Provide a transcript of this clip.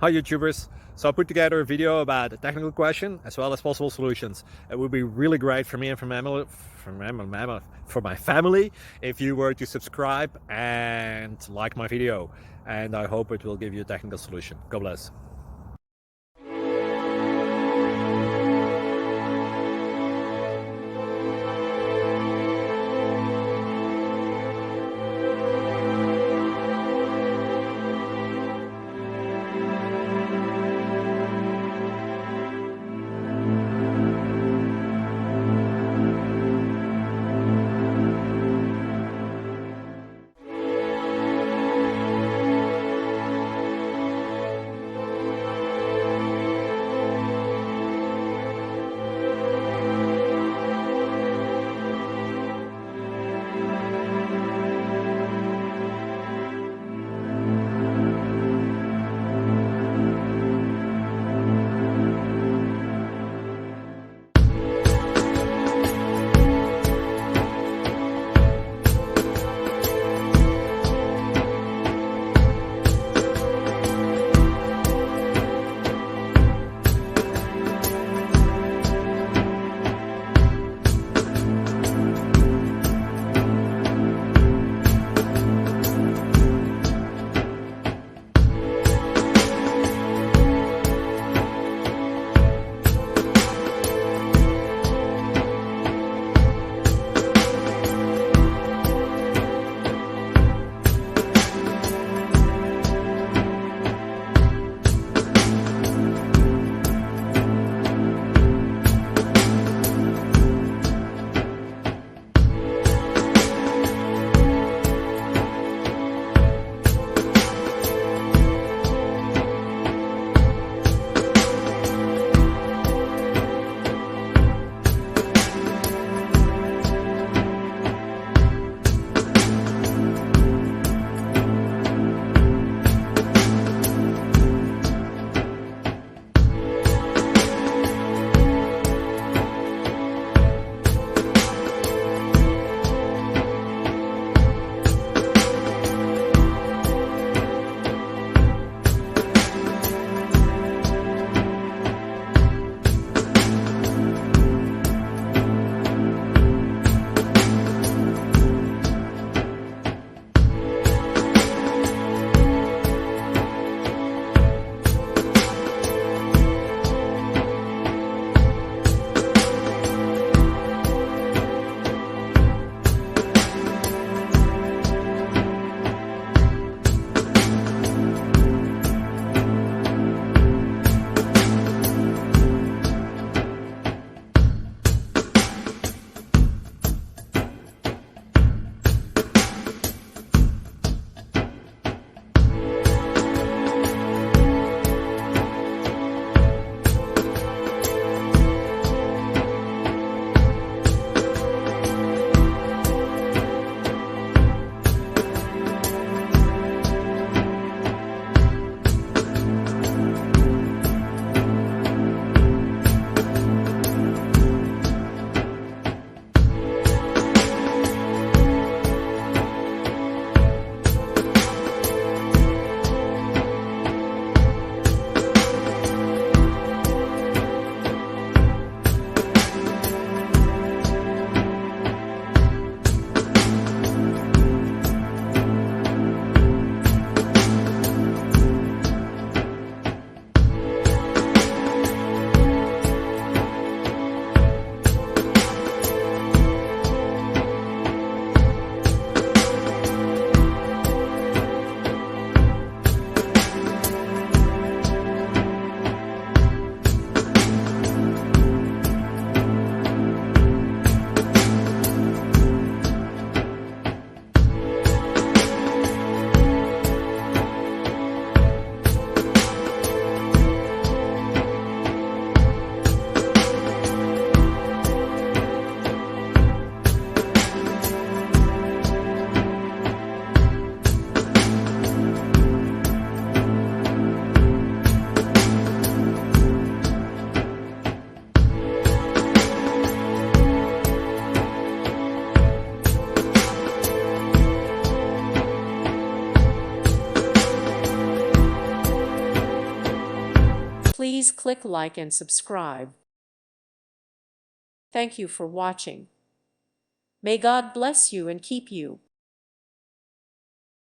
Hi YouTubers. So I put together a video about a technical question as well as possible solutions. It would be really great for me and for my family if you were to subscribe and like my video, and I hope it will give you a technical solution. God bless. Please click like and subscribe. Thank you for watching. May God bless you and keep you.